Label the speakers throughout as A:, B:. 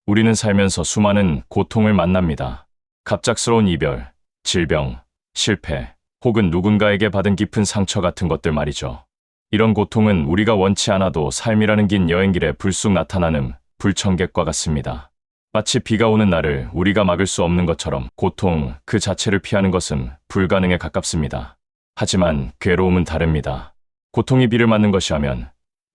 A: 우리는 살면서 수많은 고통을 만납니다. 갑작스러운 이별, 질병, 실패, 혹은 누군가에게 받은 깊은 상처 같은 것들 말이죠. 이런 고통은 우리가 원치 않아도 삶이라는 긴 여행길에 불쑥 나타나는 불청객과 같습니다. 마치 비가 오는 날을 우리가 막을 수 없는 것처럼 고통 그 자체를 피하는 것은 불가능에 가깝습니다. 하지만 괴로움은 다릅니다. 고통이 비를 맞는 것이라면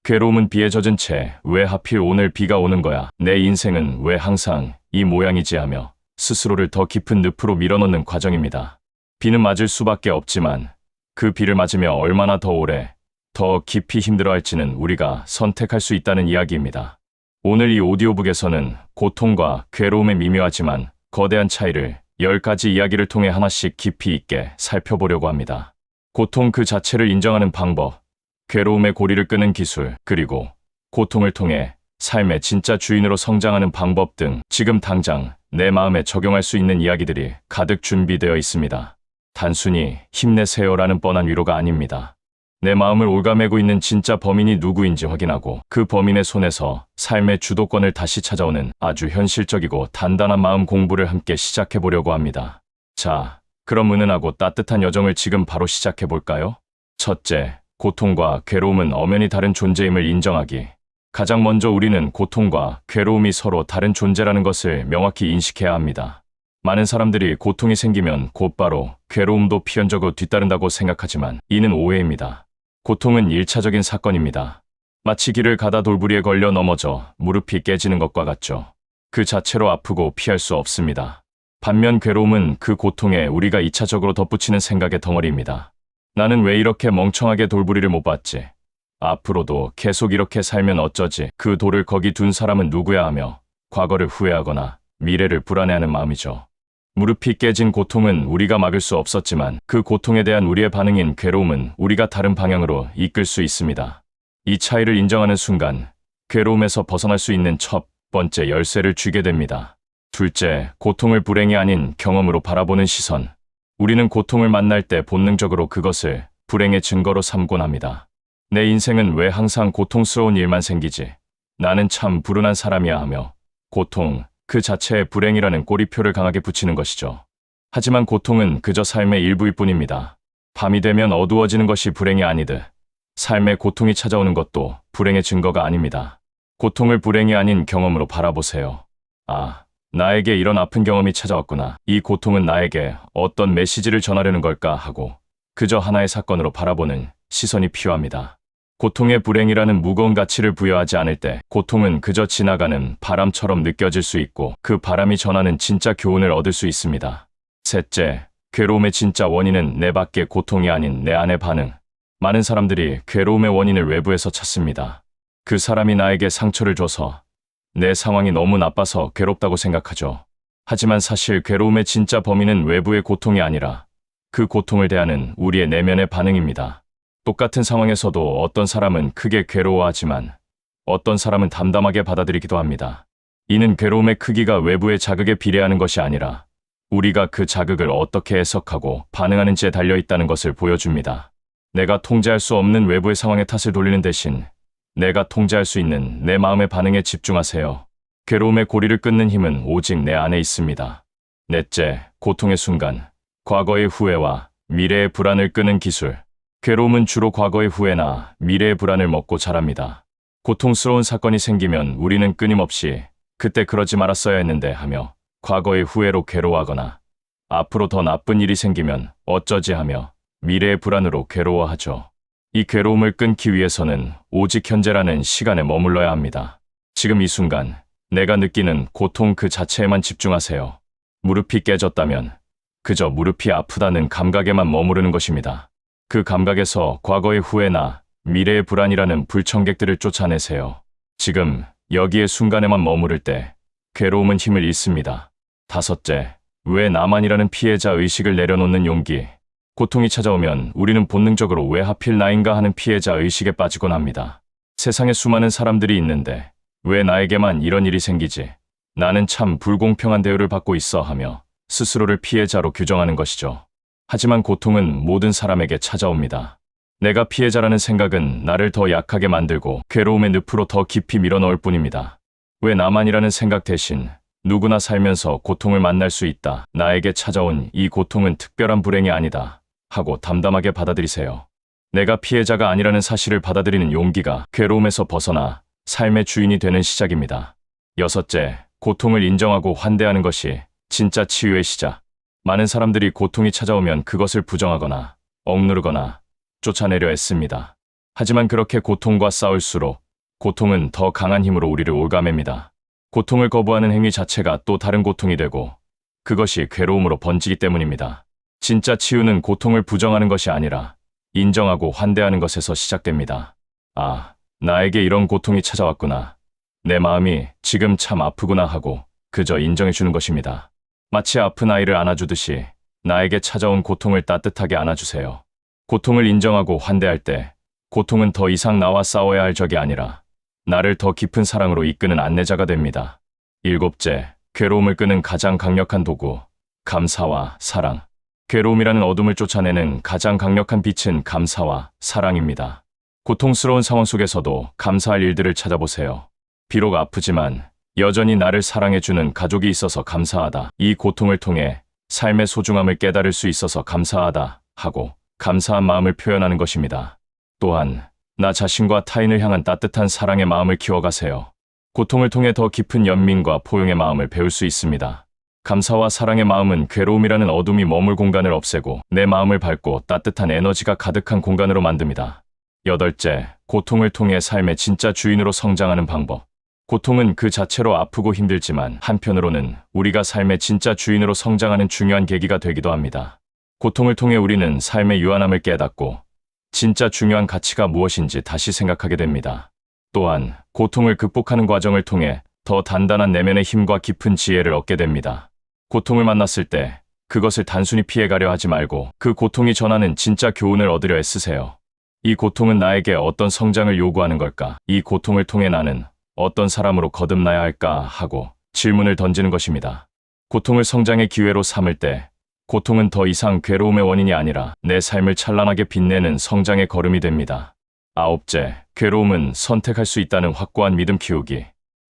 A: 괴로움은 비에 젖은 채 왜 하필 오늘 비가 오는 거야? 내 인생은 왜 항상 이 모양이지 하며 스스로를 더 깊은 늪으로 밀어넣는 과정입니다. 비는 맞을 수밖에 없지만 그 비를 맞으며 얼마나 더 오래, 더 깊이 힘들어할지는 우리가 선택할 수 있다는 이야기입니다. 오늘 이 오디오북에서는 고통과 괴로움의 미묘하지만 거대한 차이를 10가지 이야기를 통해 하나씩 깊이 있게 살펴보려고 합니다. 고통 그 자체를 인정하는 방법, 괴로움의 고리를 끄는 기술, 그리고 고통을 통해 삶의 진짜 주인으로 성장하는 방법 등 지금 당장 내 마음에 적용할 수 있는 이야기들이 가득 준비되어 있습니다. 단순히 힘내세요라는 뻔한 위로가 아닙니다. 내 마음을 옭아매고 있는 진짜 범인이 누구인지 확인하고 그 범인의 손에서 삶의 주도권을 다시 찾아오는 아주 현실적이고 단단한 마음 공부를 함께 시작해 보려고 합니다. 자, 그럼 은은하고 따뜻한 여정을 지금 바로 시작해 볼까요? 첫째, 고통과 괴로움은 엄연히 다른 존재임을 인정하기. 가장 먼저 우리는 고통과 괴로움이 서로 다른 존재라는 것을 명확히 인식해야 합니다. 많은 사람들이 고통이 생기면 곧바로 괴로움도 필연적으로 뒤따른다고 생각하지만 이는 오해입니다. 고통은 1차적인 사건입니다. 마치 길을 가다 돌부리에 걸려 넘어져 무릎이 깨지는 것과 같죠. 그 자체로 아프고 피할 수 없습니다. 반면 괴로움은 그 고통에 우리가 2차적으로 덧붙이는 생각의 덩어리입니다. 나는 왜 이렇게 멍청하게 돌부리를 못 봤지? 앞으로도 계속 이렇게 살면 어쩌지? 그 돌을 거기 둔 사람은 누구야 하며 과거를 후회하거나 미래를 불안해하는 마음이죠. 무릎이 깨진 고통은 우리가 막을 수 없었지만 그 고통에 대한 우리의 반응인 괴로움은 우리가 다른 방향으로 이끌 수 있습니다. 이 차이를 인정하는 순간 괴로움에서 벗어날 수 있는 첫 번째 열쇠를 쥐게 됩니다. 둘째, 고통을 불행이 아닌 경험으로 바라보는 시선. 우리는 고통을 만날 때 본능적으로 그것을 불행의 증거로 삼곤 합니다. 내 인생은 왜 항상 고통스러운 일만 생기지? 나는 참 불운한 사람이야 하며 고통 그 자체에 불행이라는 꼬리표를 강하게 붙이는 것이죠. 하지만 고통은 그저 삶의 일부일 뿐입니다. 밤이 되면 어두워지는 것이 불행이 아니듯 삶의 고통이 찾아오는 것도 불행의 증거가 아닙니다. 고통을 불행이 아닌 경험으로 바라보세요. 아, 나에게 이런 아픈 경험이 찾아왔구나. 이 고통은 나에게 어떤 메시지를 전하려는 걸까 하고 그저 하나의 사건으로 바라보는 시선이 필요합니다. 고통에 불행이라는 무거운 가치를 부여하지 않을 때 고통은 그저 지나가는 바람처럼 느껴질 수 있고 그 바람이 전하는 진짜 교훈을 얻을 수 있습니다. 셋째, 괴로움의 진짜 원인은 내 밖의 고통이 아닌 내 안의 반응. 많은 사람들이 괴로움의 원인을 외부에서 찾습니다. 그 사람이 나에게 상처를 줘서 내 상황이 너무 나빠서 괴롭다고 생각하죠. 하지만 사실 괴로움의 진짜 범인은 외부의 고통이 아니라 그 고통을 대하는 우리의 내면의 반응입니다. 똑같은 상황에서도 어떤 사람은 크게 괴로워하지만 어떤 사람은 담담하게 받아들이기도 합니다. 이는 괴로움의 크기가 외부의 자극에 비례하는 것이 아니라 우리가 그 자극을 어떻게 해석하고 반응하는지에 달려있다는 것을 보여줍니다. 내가 통제할 수 없는 외부의 상황에 탓을 돌리는 대신 내가 통제할 수 있는 내 마음의 반응에 집중하세요. 괴로움의 고리를 끊는 힘은 오직 내 안에 있습니다. 넷째, 고통의 순간, 과거의 후회와 미래의 불안을 끄는 기술. 괴로움은 주로 과거의 후회나 미래의 불안을 먹고 자랍니다. 고통스러운 사건이 생기면 우리는 끊임없이 그때 그러지 말았어야 했는데 하며 과거의 후회로 괴로워하거나 앞으로 더 나쁜 일이 생기면 어쩌지 하며 미래의 불안으로 괴로워하죠. 이 괴로움을 끊기 위해서는 오직 현재라는 시간에 머물러야 합니다. 지금 이 순간 내가 느끼는 고통 그 자체에만 집중하세요. 무릎이 깨졌다면 그저 무릎이 아프다는 감각에만 머무르는 것입니다. 그 감각에서 과거의 후회나 미래의 불안이라는 불청객들을 쫓아내세요. 지금 여기의 순간에만 머무를 때 괴로움은 힘을 잃습니다. 다섯째, 왜 나만이라는 피해자 의식을 내려놓는 용기. 고통이 찾아오면 우리는 본능적으로 왜 하필 나인가 하는 피해자 의식에 빠지곤 합니다. 세상에 수많은 사람들이 있는데 왜 나에게만 이런 일이 생기지? 나는 참 불공평한 대우를 받고 있어 하며 스스로를 피해자로 규정하는 것이죠. 하지만 고통은 모든 사람에게 찾아옵니다. 내가 피해자라는 생각은 나를 더 약하게 만들고 괴로움의 늪으로 더 깊이 밀어넣을 뿐입니다. 왜 나만이라는 생각 대신 누구나 살면서 고통을 만날 수 있다. 나에게 찾아온 이 고통은 특별한 불행이 아니다. 하고 담담하게 받아들이세요. 내가 피해자가 아니라는 사실을 받아들이는 용기가 괴로움에서 벗어나 삶의 주인이 되는 시작입니다. 여섯째, 고통을 인정하고 환대하는 것이 진짜 치유의 시작. 많은 사람들이 고통이 찾아오면 그것을 부정하거나 억누르거나 쫓아내려 애씁니다. 하지만 그렇게 고통과 싸울수록 고통은 더 강한 힘으로 우리를 올가맵니다. 고통을 거부하는 행위 자체가 또 다른 고통이 되고 그것이 괴로움으로 번지기 때문입니다. 진짜 치유는 고통을 부정하는 것이 아니라 인정하고 환대하는 것에서 시작됩니다. 아, 나에게 이런 고통이 찾아왔구나. 내 마음이 지금 참 아프구나 하고 그저 인정해주는 것입니다. 마치 아픈 아이를 안아주듯이 나에게 찾아온 고통을 따뜻하게 안아주세요. 고통을 인정하고 환대할 때 고통은 더 이상 나와 싸워야 할 적이 아니라 나를 더 깊은 사랑으로 이끄는 안내자가 됩니다. 일곱째, 괴로움을 끄는 가장 강력한 도구, 감사와 사랑. 괴로움이라는 어둠을 쫓아내는 가장 강력한 빛은 감사와 사랑입니다. 고통스러운 상황 속에서도 감사할 일들을 찾아보세요. 비록 아프지만 여전히 나를 사랑해주는 가족이 있어서 감사하다. 이 고통을 통해 삶의 소중함을 깨달을 수 있어서 감사하다 하고 감사한 마음을 표현하는 것입니다. 또한 나 자신과 타인을 향한 따뜻한 사랑의 마음을 키워가세요. 고통을 통해 더 깊은 연민과 포용의 마음을 배울 수 있습니다. 감사와 사랑의 마음은 괴로움이라는 어둠이 머물 공간을 없애고 내 마음을 밝고 따뜻한 에너지가 가득한 공간으로 만듭니다. 여덟째, 고통을 통해 삶의 진짜 주인으로 성장하는 방법. 고통은 그 자체로 아프고 힘들지만 한편으로는 우리가 삶의 진짜 주인으로 성장하는 중요한 계기가 되기도 합니다. 고통을 통해 우리는 삶의 유한함을 깨닫고 진짜 중요한 가치가 무엇인지 다시 생각하게 됩니다. 또한 고통을 극복하는 과정을 통해 더 단단한 내면의 힘과 깊은 지혜를 얻게 됩니다. 고통을 만났을 때 그것을 단순히 피해가려 하지 말고 그 고통이 전하는 진짜 교훈을 얻으려 애쓰세요. 이 고통은 나에게 어떤 성장을 요구하는 걸까? 이 고통을 통해 나는 어떤 사람으로 거듭나야 할까? 하고 질문을 던지는 것입니다. 고통을 성장의 기회로 삼을 때 고통은 더 이상 괴로움의 원인이 아니라 내 삶을 찬란하게 빛내는 성장의 걸음이 됩니다. 아홉째, 괴로움은 선택할 수 있다는 확고한 믿음 키우기.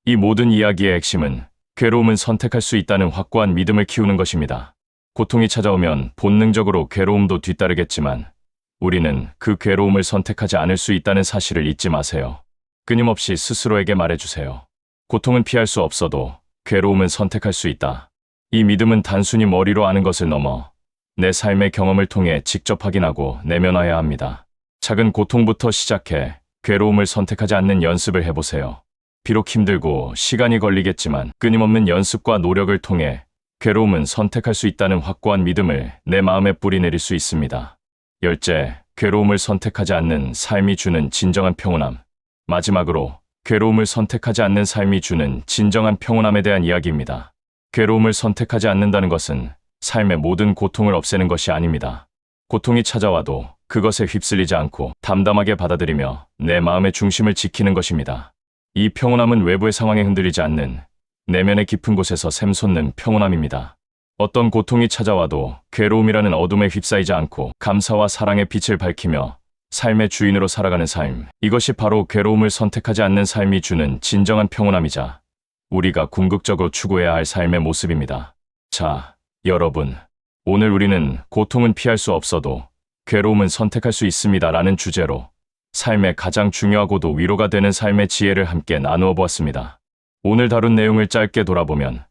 A: 이 모든 이야기의 핵심은 괴로움은 선택할 수 있다는 확고한 믿음을 키우는 것입니다. 고통이 찾아오면 본능적으로 괴로움도 뒤따르겠지만 우리는 그 괴로움을 선택하지 않을 수 있다는 사실을 잊지 마세요. 끊임없이 스스로에게 말해주세요. 고통은 피할 수 없어도 괴로움은 선택할 수 있다. 이 믿음은 단순히 머리로 아는 것을 넘어 내 삶의 경험을 통해 직접 확인하고 내면화해야 합니다. 작은 고통부터 시작해 괴로움을 선택하지 않는 연습을 해보세요. 비록 힘들고 시간이 걸리겠지만 끊임없는 연습과 노력을 통해 괴로움은 선택할 수 있다는 확고한 믿음을 내 마음에 뿌리내릴 수 있습니다. 열째, 괴로움을 선택하지 않는 삶이 주는 진정한 평온함. 마지막으로 괴로움을 선택하지 않는 삶이 주는 진정한 평온함에 대한 이야기입니다. 괴로움을 선택하지 않는다는 것은 삶의 모든 고통을 없애는 것이 아닙니다. 고통이 찾아와도 그것에 휩쓸리지 않고 담담하게 받아들이며 내 마음의 중심을 지키는 것입니다. 이 평온함은 외부의 상황에 흔들리지 않는 내면의 깊은 곳에서 샘솟는 평온함입니다. 어떤 고통이 찾아와도 괴로움이라는 어둠에 휩싸이지 않고 감사와 사랑의 빛을 밝히며 삶의 주인으로 살아가는 삶. 이것이 바로 괴로움을 선택하지 않는 삶이 주는 진정한 평온함이자 우리가 궁극적으로 추구해야 할 삶의 모습입니다. 자, 여러분. 오늘 우리는 고통은 피할 수 없어도 괴로움은 선택할 수 있습니다. 라는 주제로 삶의 가장 중요하고도 위로가 되는 삶의 지혜를 함께 나누어 보았습니다. 오늘 다룬 내용을 짧게 돌아보면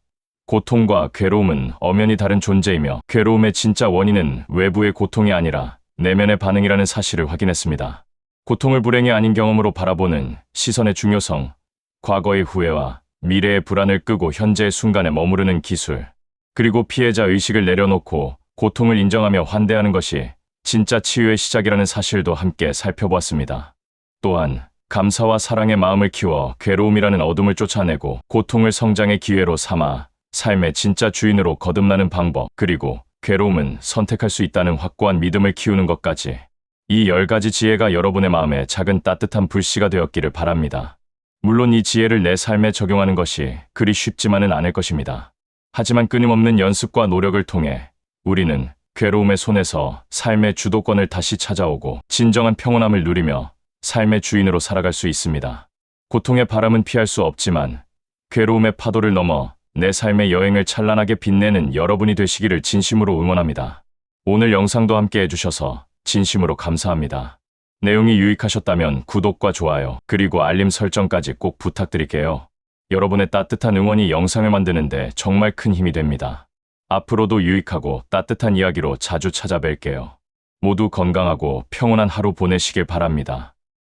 A: 고통과 괴로움은 엄연히 다른 존재이며 괴로움의 진짜 원인은 외부의 고통이 아니라 내면의 반응이라는 사실을 확인했습니다. 고통을 불행이 아닌 경험으로 바라보는 시선의 중요성, 과거의 후회와 미래의 불안을 끄고 현재의 순간에 머무르는 기술, 그리고 피해자 의식을 내려놓고 고통을 인정하며 환대하는 것이 진짜 치유의 시작이라는 사실도 함께 살펴보았습니다. 또한 감사와 사랑의 마음을 키워 괴로움이라는 어둠을 쫓아내고 고통을 성장의 기회로 삼아 삶의 진짜 주인으로 거듭나는 방법, 그리고 괴로움은 선택할 수 있다는 확고한 믿음을 키우는 것까지, 이 10가지 지혜가 여러분의 마음에 작은 따뜻한 불씨가 되었기를 바랍니다. 물론 이 지혜를 내 삶에 적용하는 것이 그리 쉽지만은 않을 것입니다. 하지만 끊임없는 연습과 노력을 통해 우리는 괴로움의 손에서 삶의 주도권을 다시 찾아오고 진정한 평온함을 누리며 삶의 주인으로 살아갈 수 있습니다. 고통의 바람은 피할 수 없지만 괴로움의 파도를 넘어 내 삶의 여행을 찬란하게 빛내는 여러분이 되시기를 진심으로 응원합니다. 오늘 영상도 함께 해주셔서 진심으로 감사합니다. 내용이 유익하셨다면 구독과 좋아요, 그리고 알림 설정까지 꼭 부탁드릴게요. 여러분의 따뜻한 응원이 영상을 만드는데 정말 큰 힘이 됩니다. 앞으로도 유익하고 따뜻한 이야기로 자주 찾아뵐게요. 모두 건강하고 평온한 하루 보내시길 바랍니다.